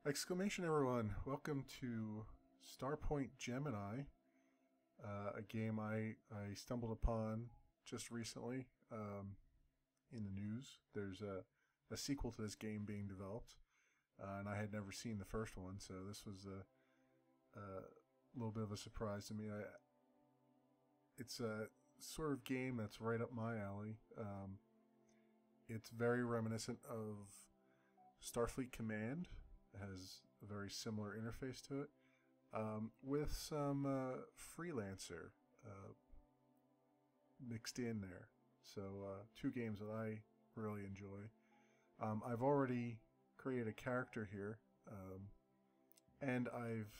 Exclamation everyone, welcome to Starpoint Gemini, a game I stumbled upon just recently in the news. There's a sequel to this game being developed, and I had never seen the first one, so this was a little bit of a surprise to me. It's a sort of game that's right up my alley. It's very reminiscent of Starfleet Command. It has a very similar interface to it, with some freelancer mixed in there. So two games that I really enjoy. I've already created a character here, and I've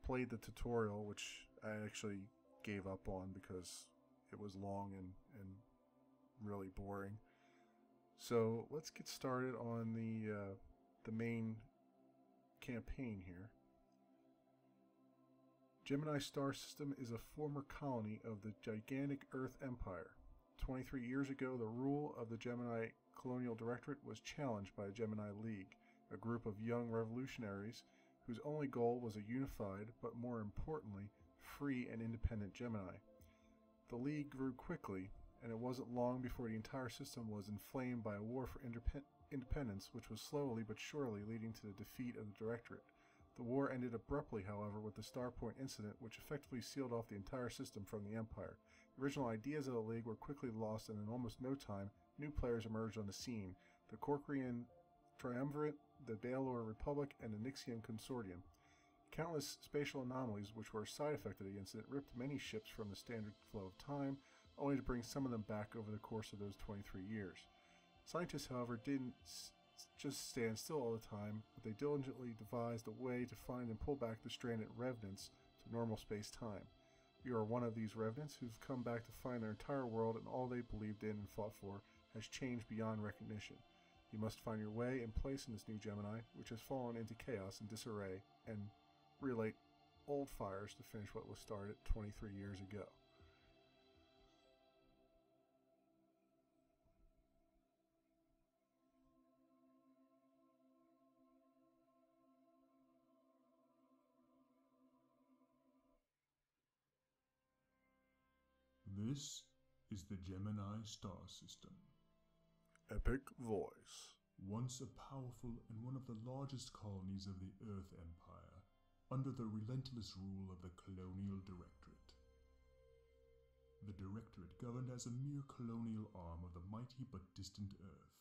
played the tutorial, which I actually gave up on because it was long and really boring. So let's get started on the main campaign here. Gemini star system is a former colony of the gigantic Earth Empire. 23 years ago, the rule of the Gemini Colonial Directorate was challenged by the Gemini League, a group of young revolutionaries whose only goal was a unified, but more importantly, free and independent Gemini. The League grew quickly, and it wasn't long before the entire system was inflamed by a war for independence, which was slowly but surely leading to the defeat of the Directorate. The war ended abruptly, however, with the Starpoint incident, which effectively sealed off the entire system from the Empire. The original ideas of the League were quickly lost, and in almost no time, new players emerged on the scene: the Corcorean Triumvirate, the Baelor Republic, and the Nixian Consortium. Countless spatial anomalies, which were a side effect of the incident, ripped many ships from the standard flow of time, only to bring some of them back over the course of those 23 years. Scientists, however, didn't just stand still all the time, but they diligently devised a way to find and pull back the stranded revenants to normal space-time. You are one of these revenants who've come back to find their entire world and all they believed in and fought for has changed beyond recognition. You must find your way and place in this new Gemini, which has fallen into chaos and disarray, and relight old fires to finish what was started 23 years ago. This is the Gemini star system. Epic voice. Once a powerful and one of the largest colonies of the Earth Empire, under the relentless rule of the Colonial Directorate. The Directorate governed as a mere colonial arm of the mighty but distant Earth.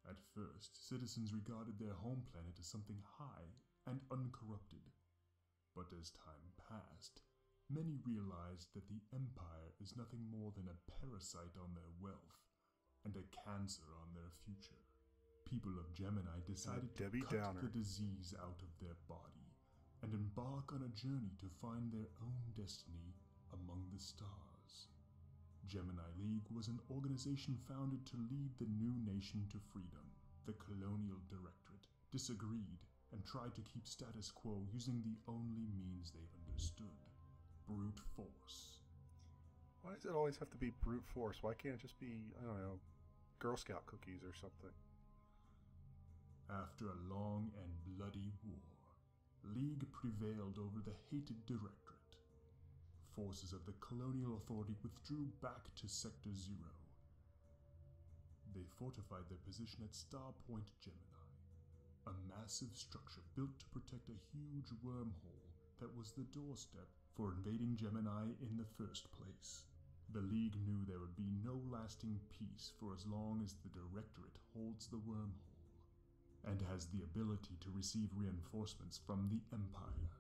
At first, citizens regarded their home planet as something high and uncorrupted. But as time passed, many realized that the Empire is nothing more than a parasite on their wealth and a cancer on their future. People of Gemini decided to cut the disease out of their body and embark on a journey to find their own destiny among the stars. Gemini League was an organization founded to lead the new nation to freedom. The Colonial Directorate disagreed and tried to keep status quo using the only means they've understood: brute force. Why does it always have to be brute force? Why can't it just be, I don't know, Girl Scout cookies or something? After a long and bloody war, League prevailed over the hated Directorate. Forces of the Colonial Authority withdrew back to Sector Zero. They fortified their position at Starpoint Gemini, a massive structure built to protect a huge wormhole that was the doorstep for invading Gemini in the first place. The League knew there would be no lasting peace for as long as the Directorate holds the wormhole and has the ability to receive reinforcements from the Empire.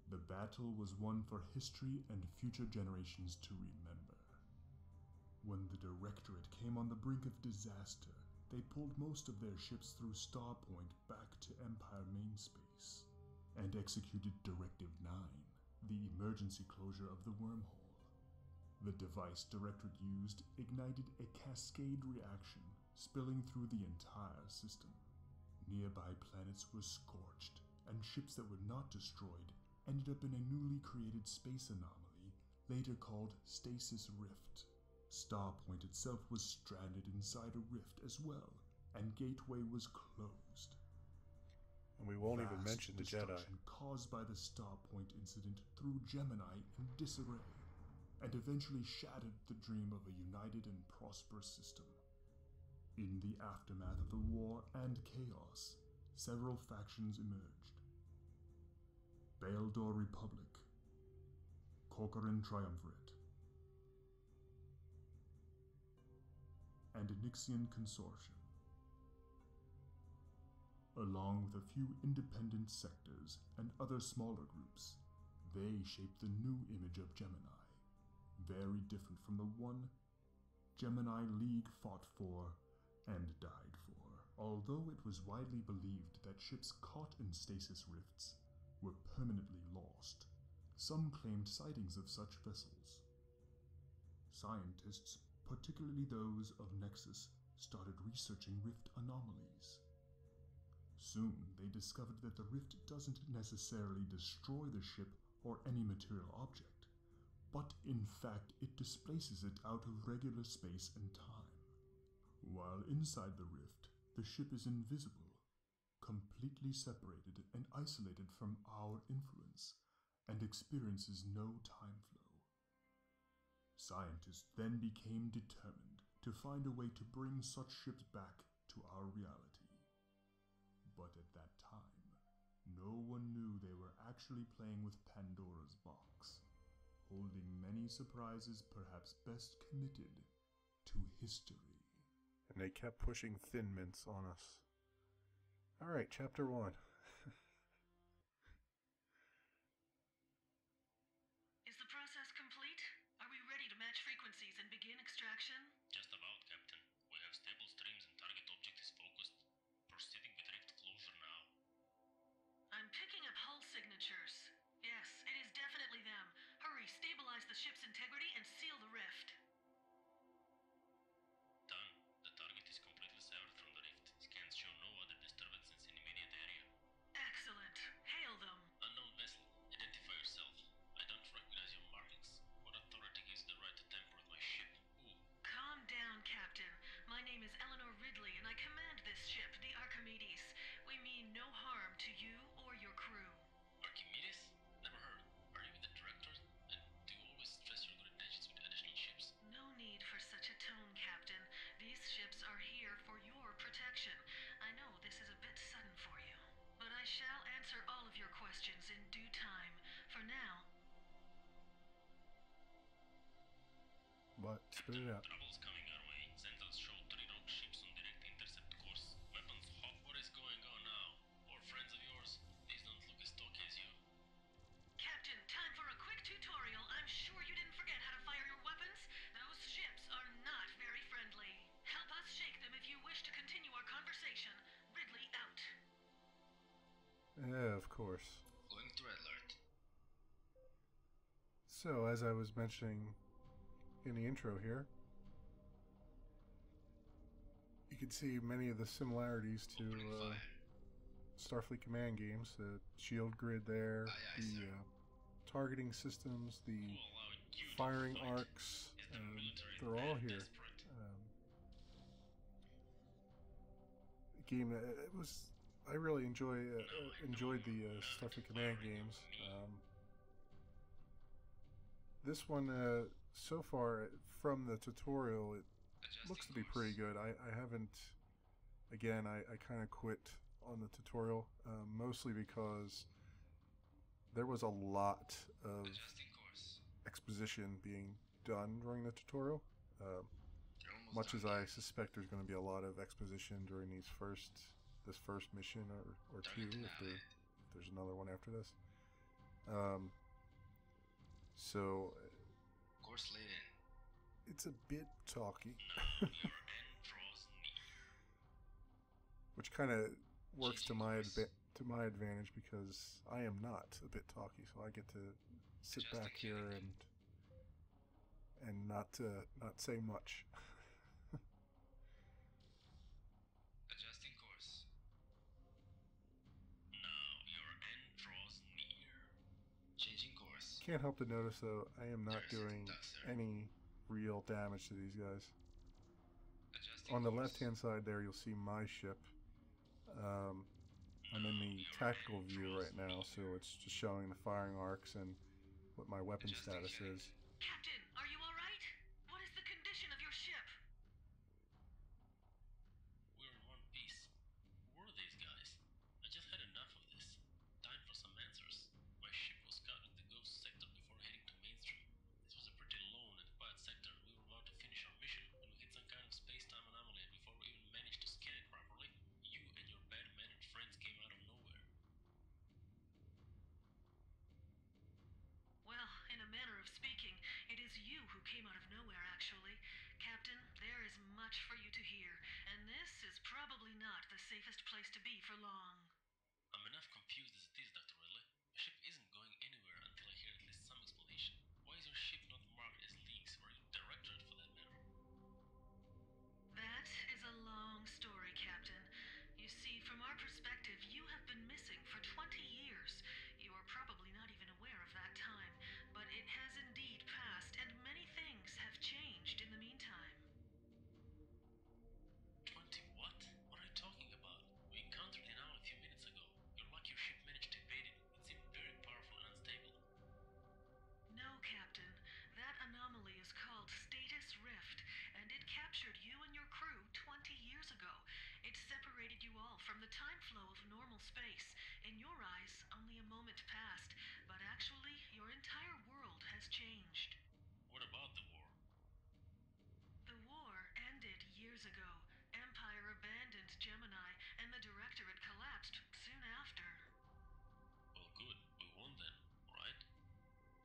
The battle was one for history and future generations to remember. When the Directorate came on the brink of disaster, they pulled most of their ships through Starpoint back to Empire main space and executed Directive 9, the emergency closure of the wormhole. The device Directorate used ignited a cascade reaction, spilling through the entire system. Nearby planets were scorched, and ships that were not destroyed ended up in a newly created space anomaly, later called Stasis Rift. Starpoint itself was stranded inside a rift as well, and Gateway was closed. And we won't even Vast mention the Jedi. destruction caused by the Starpoint incident threw Gemini in disarray, and eventually shattered the dream of a united and prosperous system. In the aftermath of the war and chaos, several factions emerged. Baildor Republic, Corcoran Triumvirate, and Nixian Consortium. Along with a few independent sectors and other smaller groups, they shaped the new image of Gemini, very different from the one Gemini League fought for and died for. Although it was widely believed that ships caught in stasis rifts were permanently lost, some claimed sightings of such vessels. Scientists, particularly those of Nexus, started researching rift anomalies. Soon, they discovered that the rift doesn't necessarily destroy the ship or any material object, but in fact it displaces it out of regular space and time. While inside the rift, the ship is invisible, completely separated and isolated from our influence, and experiences no time flow. Scientists then became determined to find a way to bring such ships back to our reality. But at that time, no one knew they were actually playing with Pandora's box, holding many surprises perhaps best committed to history. And they kept pushing Thin Mints on us. Alright, Chapter 1. Is the process complete? Are we ready to match frequencies and begin extraction? Just about, Captain. We have stable streams and target object is focused. Proceeding with rift closure now. I'm picking up hull signatures. Yes, it is definitely them. Hurry, stabilize the ship's integrity and seal the rift. Done. The target is completely severed from the rift. Scans show no other disturbances in immediate area. Excellent. Hail them. Unknown vessel. Identify yourself. I don't recognize your markings. What authority gives the right to tamper with my ship? Who? Calm down, Captain. My name is Eleanor Ridley, and I command this ship, the Archimedes. We mean no harm to you or your crew. Archimedes? Never heard. Are you with the director? And do you always stress your good intentions with additional ships? No need for such a tone, Captain. These ships are here for your protection. I know this is a bit sudden for you, but I shall answer all of your questions in due time. For now, What? Spit it out. Trouble's coming our way. Sentinels show 3 rogue ships on direct intercept course. Weapons hot. What is going on now? Or friends of yours? These don't look as stocky as you. Captain, time for a quick tutorial. I'm sure you didn't forget how to fire your weapons. Those ships are not very friendly. Help us shake them if you wish to continue our conversation. Ridley out. Yeah, of course. Going to red alert. So, as I was mentioning in the intro here, you can see many of the similarities to Starfleet Command games. The shield grid there, the targeting systems, the firing arcs, they're all here. Game, it was. I really enjoyed the Starfleet Command games. This one, so far, from the tutorial, it looks to be pretty good. I haven't, again, I kind of quit on the tutorial, mostly because there was a lot of exposition being done during the tutorial. Much as I suspect there's going to be a lot of exposition during this first mission or two, if there's another one after this. So Course laid in. it's a bit talky, Now your end draws near. which kind of works to my advantage because I am not a bit talky, so I get to sit back here and not say much. Adjusting course. Now your end draws near. Changing course. Can't help to notice though, I am not There's doing Dusser. any real damage to these guys. Adjusting On the course. left hand side there, you'll see my ship. I'm in the tactical view right now, so it's just showing the firing arcs and what my weapon status is. Captain, are you alright? What is the condition of your ship? We're in one piece. Who were these guys? I just had enough of this. Time for some answers. My ship was caught in the ghost sector before heading to mainstream. This was a pretty lone and quiet sector. We were about to finish our mission when we hit some kind of space-time anomaly, and before we even managed to scan it properly, you and your bad-mannered friends came out of nowhere. Well, in a manner of speaking, it is you who came out of nowhere, actually. Captain, there is much for you to hear, and this is probably not the safest place to be for long. I'm enough confused as it is, Dr. Ridley. My ship isn't going anywhere until I hear at least some explanation. Why is your ship not marked as leaks, or your directorate for that matter? That is a long story, Captain. You see, from our perspective, you have been missing for 20 years. You are probably not even aware of that time, but it has indeed passed, and many things have changed in the meantime. 20 what? What are you talking about? We encountered the anomaly a few minutes ago. You're lucky your ship managed to evade it. It seemed very powerful and unstable. No, Captain. That anomaly is called Status Rift, and it captured you and your crew 20 years ago. It separated you all from the time flow of normal space. In your eyes, only a moment passed, but actually, your entire world has changed. What about the war? The war ended years ago. Empire abandoned Gemini, and the Directorate collapsed soon after. Well, good. We won then, right?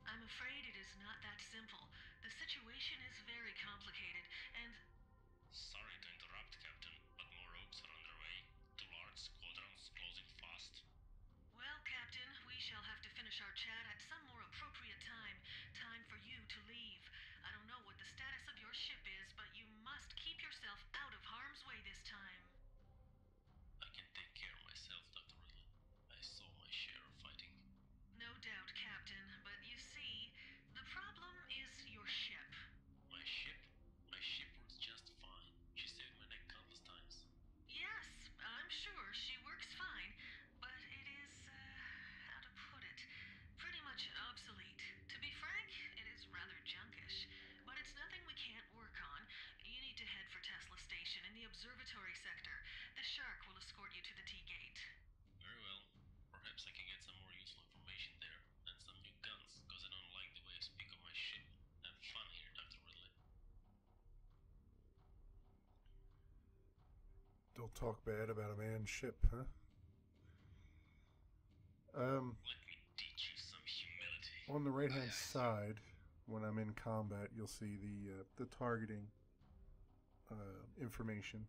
I'm afraid it is not that simple. The situation is very complicated, and Sorry to interrupt, Captain, but more rogues are underway. 2 large squadrons closing fast. well, Captain, we shall have to finish our chat at some more appropriate time. Time for you to leave. I don't know what the status of your ship is, but you must keep yourself out of harm's way this time. I can take care of myself, Dr. Ridley. I saw my share of fighting. No doubt, Captain, but you see, the problem is your ship. My ship? My ship works just fine. She saved my neck countless times. Yes, I'm sure she works fine, but it is, how to put it, pretty much obsolete. To be frank, it is rather junkish, but it's nothing we can't work on. You need to head for Tesla Station in the observatory sector. The Shark will escort you to the T-gate. Very well. Perhaps I can get some more useful information there, and some new guns, because I don't like the way I speak of my ship. Have fun here, Dr. Ridley. Don't talk bad about a man's ship, huh? Let me teach you some humility. On the right-hand side, when I'm in combat, you'll see the targeting information,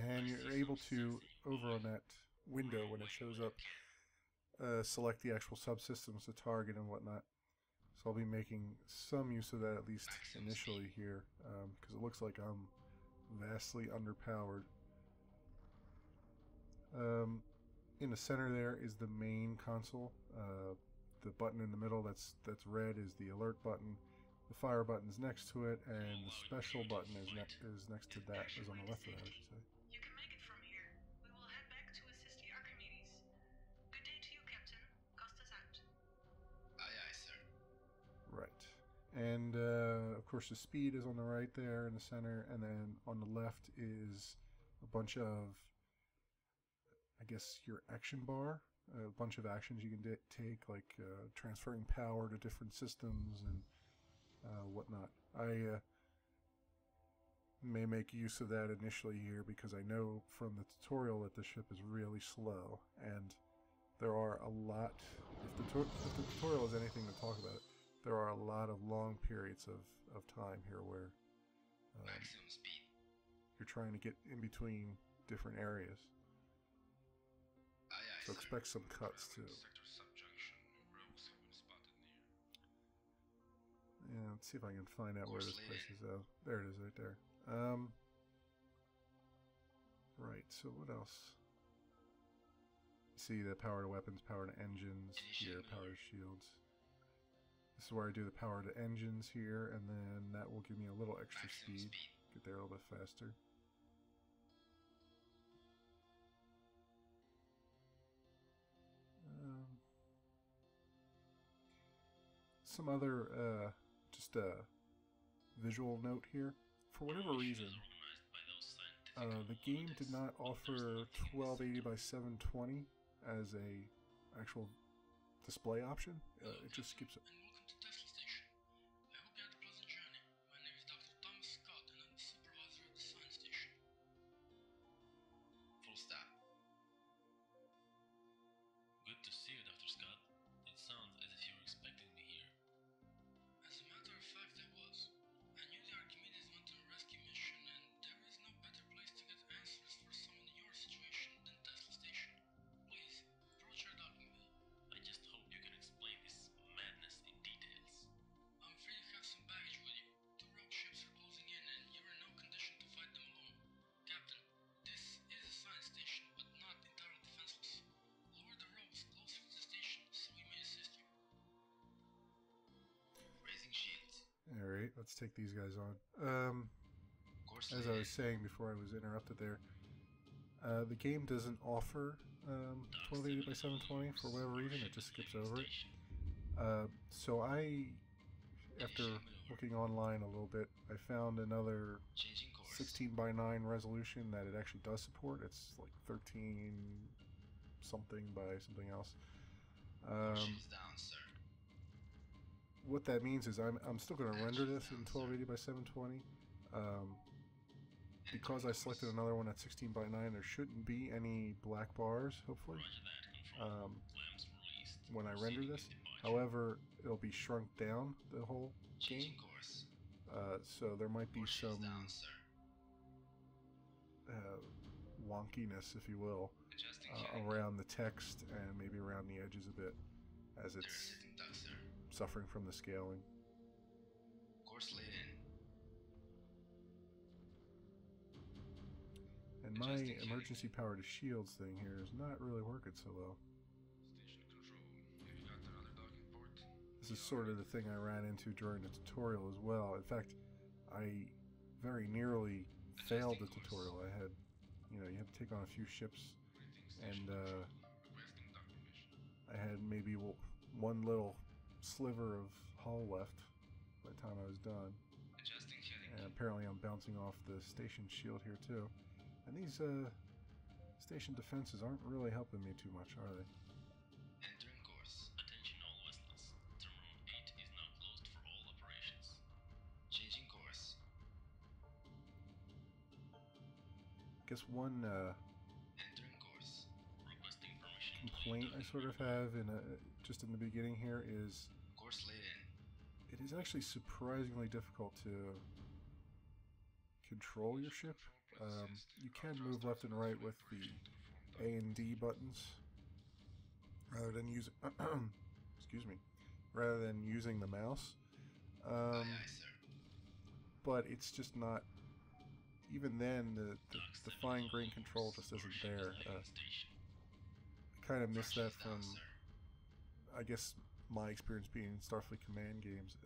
and you're able to, over on that window when it shows up, select the actual subsystems to target and whatnot. So I'll be making some use of that, at least initially here, because it looks like I'm vastly underpowered. In the center there is the main console. The button in the middle that's red is the alert button. The fire button's next to it, and the special button is next to that, is on the left of that, I should say. You can make it from here. We will head back to assist the Archimedes. Good day to you, Captain. Costa's out. Aye, aye, sir. Right. And, of course, the speed is on the right there in the center, and then on the left is a bunch of, I guess, your action bar. A bunch of actions you can take, like transferring power to different systems and whatnot. I may make use of that initially here because I know from the tutorial that the ship is really slow, and there are a lot, if the tutorial is anything to talk about it, there are a lot of long periods of time here where Maximum speed. you're trying to get in between different areas. Aye, aye, So sir. expect some cuts too. Sector subjunction. Rogues have been spotted near. Yeah, let's see if I can find out where Course this place leading. is. Oh, there it is right there. Right, so what else? See the power to weapons, power to engines, here, Initiate power to maneuver. shields. This is where I do the power to engines here, and then that will give me a little extra Maximum speed. speed. Get there a little bit faster. some other just a visual note here. For whatever reason, the game did not offer 1280 by 720 as a actual display option. It just skips it. And welcome to Tesla Station. I hope you had a pleasant journey. My name is Dr. Thomas Scott, and I'm the supervisor of the science station. Full stop. Good to see you, Dr. Scott. It sounds as if you were expecting me here. As a matter of fact, I was. I knew the Archimedes went on a rescue mission, and there is no better place to get answers for someone in your situation than Tesla Station. Please, approach our docking bay. I just hope you can explain this madness in details. I'm afraid you have some baggage with you. 2 rogue ships are closing in, and you're in no condition to fight them alone. Captain, this is a science station, but not entirely defenseless. Lower the ropes closer to the station so we may assist you. Raising shields. Alright, let's take these guys on. Course As I was saying before I was interrupted there, the game doesn't offer 1280 by 720 for whatever reason. It just skips over it. So I, after looking online a little bit, I found another Changing course. 16 by 9 resolution that it actually does support. It's like 13 something by something else. Shields down, sir. What that means is I'm still going to render this in 1280 by 720. Because I selected another one at 16 by 9, there shouldn't be any black bars, hopefully, Lamps released. when I render this. However, it'll be shrunk down, the whole game. Changing course. So there might be Shields some down, sir. wonkiness, if you will, Adjusting hearing. around the text and maybe around the edges a bit, as There's it's sitting duck, sir. suffering from the scaling. Course laid in. And my emergency power to shields thing here is not really working so well. Station control. Have you got another docking port? This is sort of the thing I ran into during the tutorial as well. In fact, I very nearly failed the tutorial. I had, you have to take on a few ships, and Requesting docking mission. I had maybe one little sliver of hull left by the time I was done. Adjusting heading. And apparently I'm bouncing off the station shield here too. And these station defenses aren't really helping me too much, are they? Entering course. Attention all vessels. Terminal 8 is now closed for all operations. Changing course. I guess one Entering course. Requesting permission to complaint I sort of have just in the beginning here is Course laid in. it is actually surprisingly difficult to control your ship. You can move left and right with the A and D buttons rather than rather than using the mouse. Aye, aye, sir. But it's just not. Even then, the fine grain control just isn't there. I kind of miss that from, I guess, my experience being in Starfleet Command games.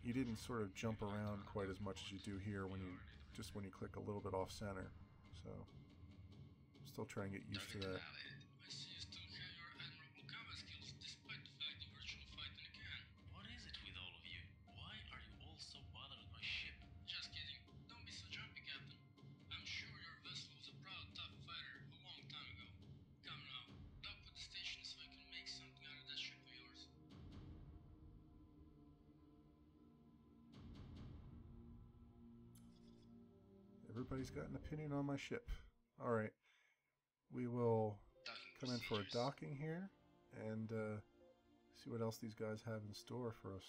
You didn't sort of jump around quite as much as you do here when you click a little bit off center. So, still trying to get used to that. I see you still have your admirable combat skills despite the fact you virtually fight in a can. What is it with all of you? Why are you all so bothered with my ship? Just kidding. Don't be so jumpy, Captain. I'm sure your vessel was a proud, tough fighter a long time ago. Come now, dock with the station so I can make something out of that ship of yours. Everybody's got an opinion on my ship. Alright. We will Docking come in for a procedures. docking here and see what else these guys have in store for us.